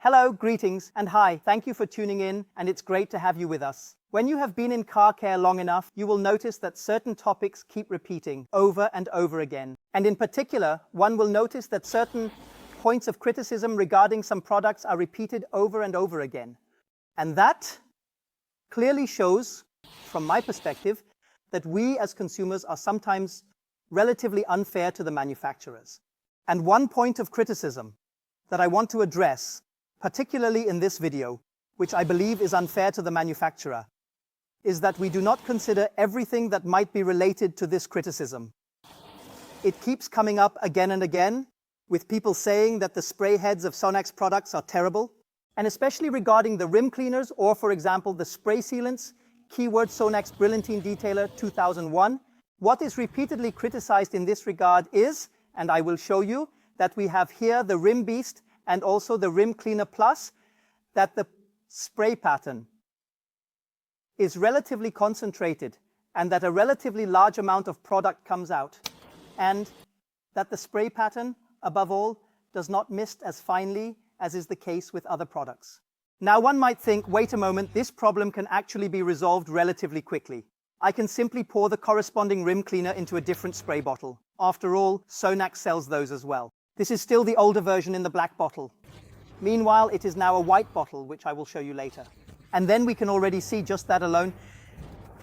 Hello, greetings, and hi. Thank you for tuning in, and it's great to have you with us. When you have been in car care long enough, you will notice that certain topics keep repeating over and over again. And in particular, one will notice that certain points of criticism regarding some products are repeated over and over again. And that clearly shows, from my perspective, that we as consumers are sometimes relatively unfair to the manufacturers. And one point of criticism that I want to address, particularly in this video, which I believe is unfair to the manufacturer, is that we do not consider everything that might be related to this criticism. It keeps coming up again and again, with people saying that the spray heads of SONAX products are terrible, and especially regarding the rim cleaners or, for example, the spray sealants, keyword SONAX Brilliantine Detailer 2001. What is repeatedly criticized in this regard is, and I will show you, that we have here the Rim Beast and also the Rim Cleaner Plus, that the spray pattern is relatively concentrated and that a relatively large amount of product comes out, and that the spray pattern, above all, does not mist as finely as is the case with other products. Now one might think, wait a moment, this problem can actually be resolved relatively quickly. I can simply pour the corresponding rim cleaner into a different spray bottle. After all, SONAX sells those as well. This is still the older version in the black bottle. Meanwhile, it is now a white bottle, which I will show you later. And then we can already see just that alone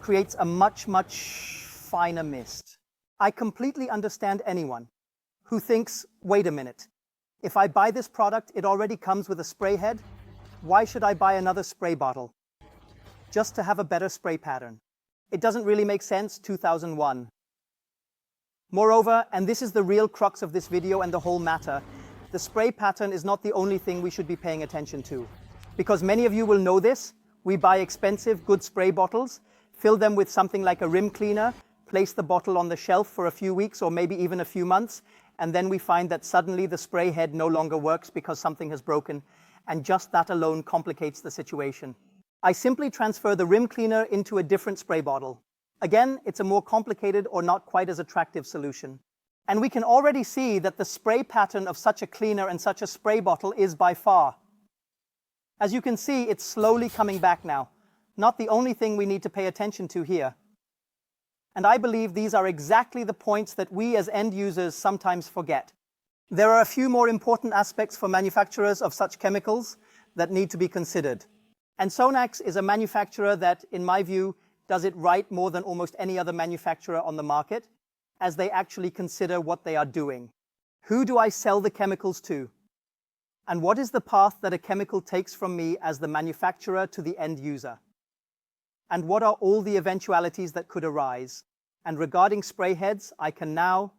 creates a much, much finer mist. I completely understand anyone who thinks, wait a minute, if I buy this product, it already comes with a spray head. Why should I buy another spray bottle? Just to have a better spray pattern. It doesn't really make sense, 2001. Moreover, and this is the real crux of this video and the whole matter, the spray pattern is not the only thing we should be paying attention to. Because many of you will know this, we buy expensive, good spray bottles, fill them with something like a rim cleaner, place the bottle on the shelf for a few weeks or maybe even a few months, and then we find that suddenly the spray head no longer works because something has broken, and just that alone complicates the situation. I simply transfer the rim cleaner into a different spray bottle. Again, it's a more complicated or not quite as attractive solution. And we can already see that the spray pattern of such a cleaner and such a spray bottle is by far. As you can see, it's slowly coming back now. Not the only thing we need to pay attention to here. And I believe these are exactly the points that we as end users sometimes forget. There are a few more important aspects for manufacturers of such chemicals that need to be considered. And SONAX is a manufacturer that, in my view, does it right more than almost any other manufacturer on the market, as they actually consider what they are doing. Who do I sell the chemicals to? And what is the path that a chemical takes from me as the manufacturer to the end user? And what are all the eventualities that could arise? And regarding spray heads, I can now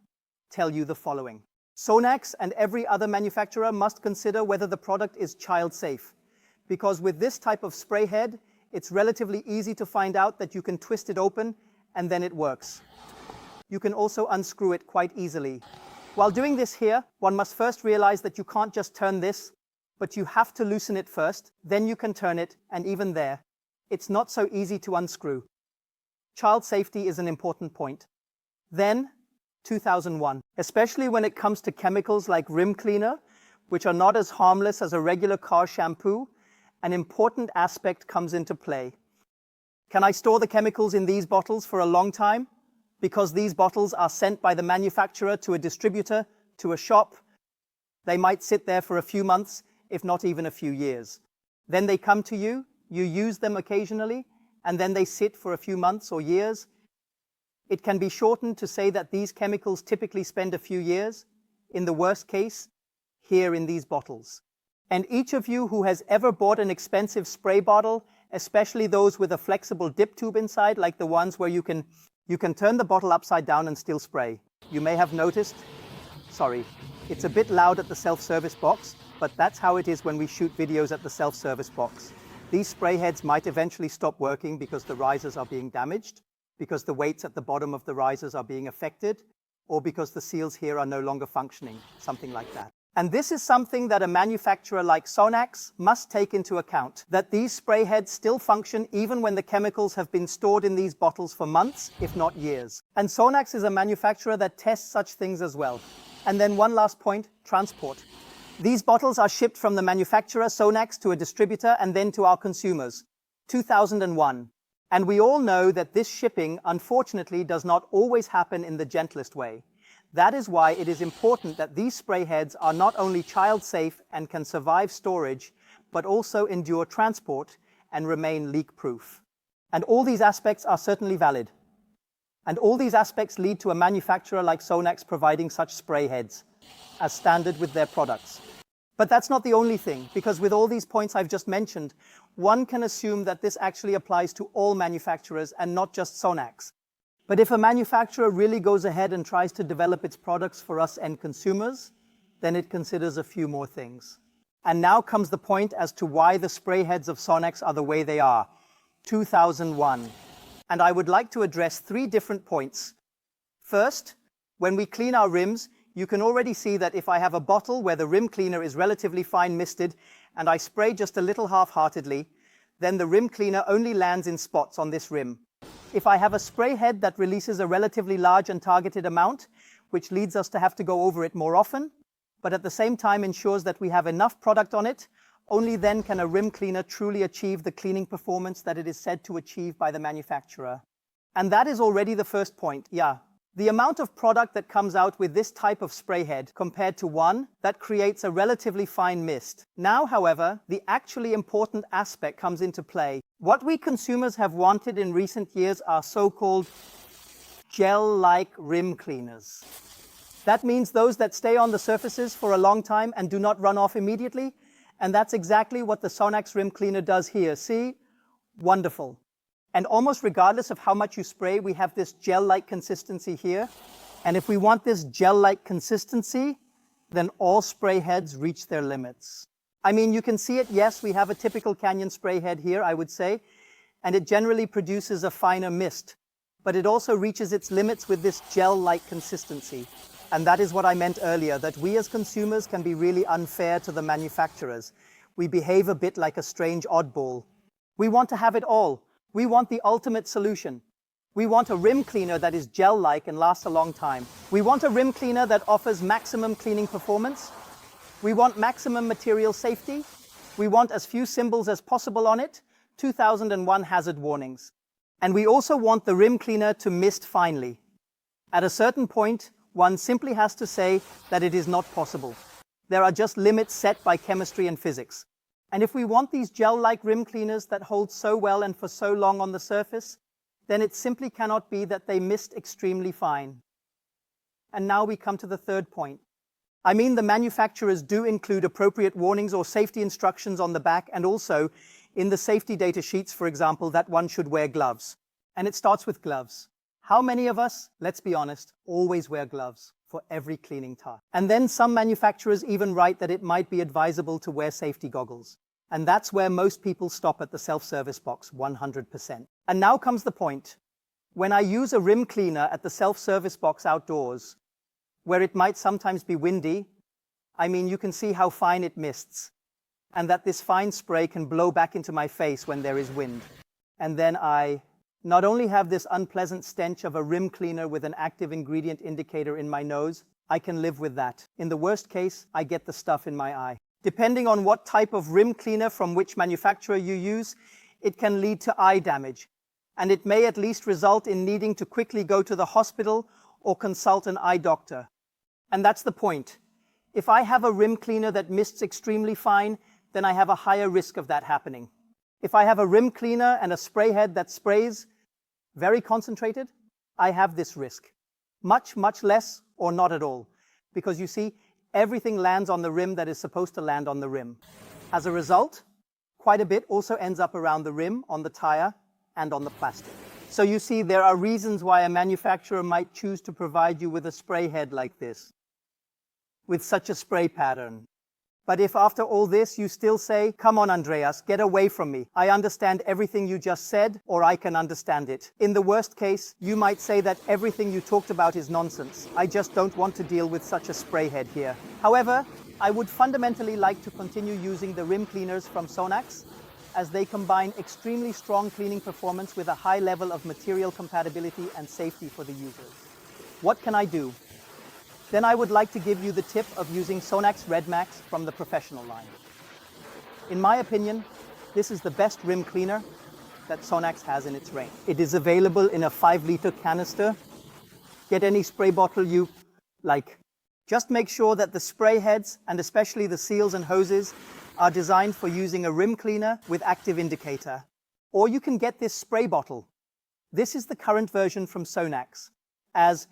tell you the following. SONAX and every other manufacturer must consider whether the product is child safe. Because with this type of spray head, it's relatively easy to find out that you can twist it open and then it works. You can also unscrew it quite easily. While doing this here, one must first realize that you can't just turn this, but you have to loosen it first, then you can turn it, and even there, it's not so easy to unscrew. Child safety is an important point. Then, 2001, especially when it comes to chemicals like rim cleaner, which are not as harmless as a regular car shampoo, an important aspect comes into play. Can I store the chemicals in these bottles for a long time? Because these bottles are sent by the manufacturer to a distributor, to a shop. They might sit there for a few months, if not even a few years. Then they come to you, you use them occasionally, and then they sit for a few months or years. It can be shortened to say that these chemicals typically spend a few years, in the worst case, here in these bottles. And each of you who has ever bought an expensive spray bottle, especially those with a flexible dip tube inside, like the ones where you can turn the bottle upside down and still spray. You may have noticed, sorry, it's a bit loud at the self-service box, but that's how it is when we shoot videos at the self-service box. These spray heads might eventually stop working because the risers are being damaged, because the weights at the bottom of the risers are being affected, or because the seals here are no longer functioning, something like that. And this is something that a manufacturer like SONAX must take into account, that these spray heads still function even when the chemicals have been stored in these bottles for months, if not years. And SONAX is a manufacturer that tests such things as well. And then one last point, transport. These bottles are shipped from the manufacturer SONAX to a distributor and then to our consumers. 2001. And we all know that this shipping, unfortunately, does not always happen in the gentlest way. That is why it is important that these spray heads are not only child-safe and can survive storage, but also endure transport and remain leak-proof. And all these aspects are certainly valid. And all these aspects lead to a manufacturer like SONAX providing such spray heads as standard with their products. But that's not the only thing, because with all these points I've just mentioned, one can assume that this actually applies to all manufacturers and not just SONAX. But if a manufacturer really goes ahead and tries to develop its products for us end consumers, then it considers a few more things. And now comes the point as to why the spray heads of SONAX are the way they are. 2001. And I would like to address 3 different points. First, when we clean our rims, you can already see that if I have a bottle where the rim cleaner is relatively fine misted and I spray just a little half-heartedly, then the rim cleaner only lands in spots on this rim. If I have a spray head that releases a relatively large and targeted amount, which leads us to have to go over it more often, but at the same time ensures that we have enough product on it, only then can a rim cleaner truly achieve the cleaning performance that it is said to achieve by the manufacturer. And that is already the first point, yeah. The amount of product that comes out with this type of spray head compared to one that creates a relatively fine mist. Now, however, the actually important aspect comes into play. What we consumers have wanted in recent years are so-called gel-like rim cleaners. That means those that stay on the surfaces for a long time and do not run off immediately. And that's exactly what the SONAX rim cleaner does here. See? Wonderful. And almost regardless of how much you spray, we have this gel-like consistency here. And if we want this gel-like consistency, then all spray heads reach their limits. I mean, you can see it. Yes, we have a typical Canyon spray head here, I would say, and it generally produces a finer mist. But it also reaches its limits with this gel-like consistency. And that is what I meant earlier, that we as consumers can be really unfair to the manufacturers. We behave a bit like a strange oddball. We want to have it all. We want the ultimate solution. We want a rim cleaner that is gel-like and lasts a long time. We want a rim cleaner that offers maximum cleaning performance. We want maximum material safety. We want as few symbols as possible on it, 2001 hazard warnings. And we also want the rim cleaner to mist finely. At a certain point, one simply has to say that it is not possible. There are just limits set by chemistry and physics. And if we want these gel-like rim cleaners that hold so well and for so long on the surface, then it simply cannot be that they mist extremely fine. And now we come to the third point. I mean, the manufacturers do include appropriate warnings or safety instructions on the back, and also in the safety data sheets, for example, that one should wear gloves. And it starts with gloves. How many of us, let's be honest, always wear gloves for every cleaning task? And then some manufacturers even write that it might be advisable to wear safety goggles. And that's where most people stop at the self-service box, 100%. And now comes the point. When I use a rim cleaner at the self-service box outdoors, where it might sometimes be windy, I mean, you can see how fine it mists, and that this fine spray can blow back into my face when there is wind. And then I not only have this unpleasant stench of a rim cleaner with an active ingredient indicator in my nose, I can live with that. In the worst case, I get the stuff in my eye. Depending on what type of rim cleaner from which manufacturer you use, it can lead to eye damage, and it may at least result in needing to quickly go to the hospital or consult an eye doctor. And that's the point. If I have a rim cleaner that mists extremely fine, then I have a higher risk of that happening. If I have a rim cleaner and a spray head that sprays very concentrated, I have this risk. Much, much less or not at all. Because you see, everything lands on the rim that is supposed to land on the rim. As a result, quite a bit also ends up around the rim, on the tire, and on the plastic. So you see, there are reasons why a manufacturer might choose to provide you with a spray head like this, with such a spray pattern. But if after all this you still say, "Come on, Andreas, get away from me. I understand everything you just said, or I can understand it." In the worst case, you might say that everything you talked about is nonsense. I just don't want to deal with such a spray head here. However, I would fundamentally like to continue using the rim cleaners from SONAX, as they combine extremely strong cleaning performance with a high level of material compatibility and safety for the users. What can I do? then I would like to give you the tip of using SONAX Red Max from the professional line. In my opinion, this is the best rim cleaner that SONAX has in its range. It is available in a 5-liter canister. Get any spray bottle you like. Just make sure that the spray heads, and especially the seals and hoses, are designed for using a rim cleaner with active indicator. Or you can get this spray bottle. This is the current version from SONAX, as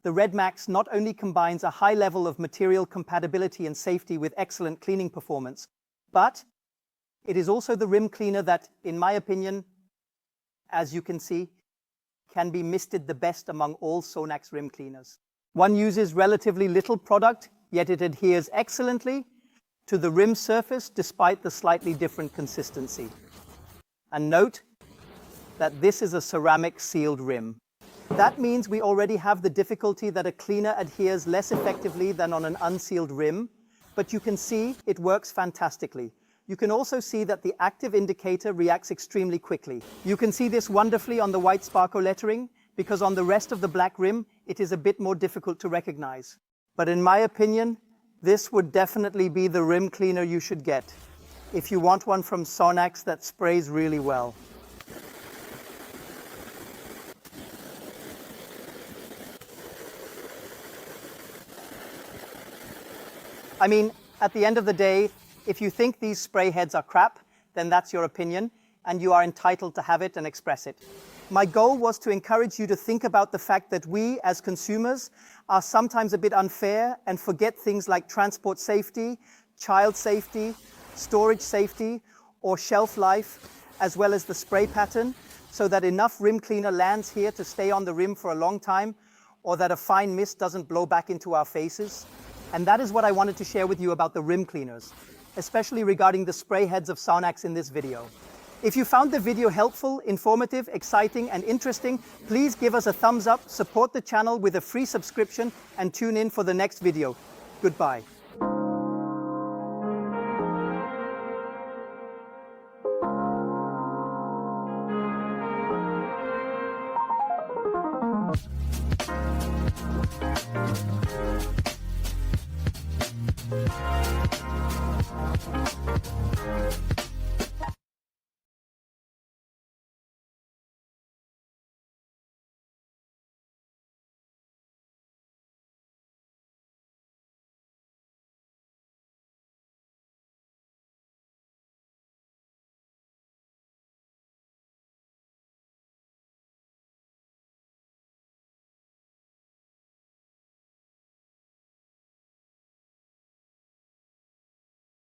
the Red Max not only combines a high level of material compatibility and safety with excellent cleaning performance, but it is also the rim cleaner that, in my opinion, as you can see, can be misted the best among all SONAX rim cleaners. One uses relatively little product, yet it adheres excellently to the rim surface despite the slightly different consistency. And note that this is a ceramic sealed rim. That means we already have the difficulty that a cleaner adheres less effectively than on an unsealed rim, but you can see it works fantastically. You can also see that the active indicator reacts extremely quickly. You can see this wonderfully on the white Sparko lettering, because on the rest of the black rim, it is a bit more difficult to recognize. But in my opinion, this would definitely be the rim cleaner you should get if you want one from SONAX that sprays really well. I mean, at the end of the day, if you think these spray heads are crap, then that's your opinion, and you are entitled to have it and express it. My goal was to encourage you to think about the fact that we, as consumers, are sometimes a bit unfair and forget things like transport safety, child safety, storage safety, or shelf life, as well as the spray pattern, so that enough rim cleaner lands here to stay on the rim for a long time, or that a fine mist doesn't blow back into our faces. And that is what I wanted to share with you about the rim cleaners, especially regarding the spray heads of SONAX in this video. If you found the video helpful, informative, exciting, and interesting, please give us a thumbs up, support the channel with a free subscription, and tune in for the next video. Goodbye.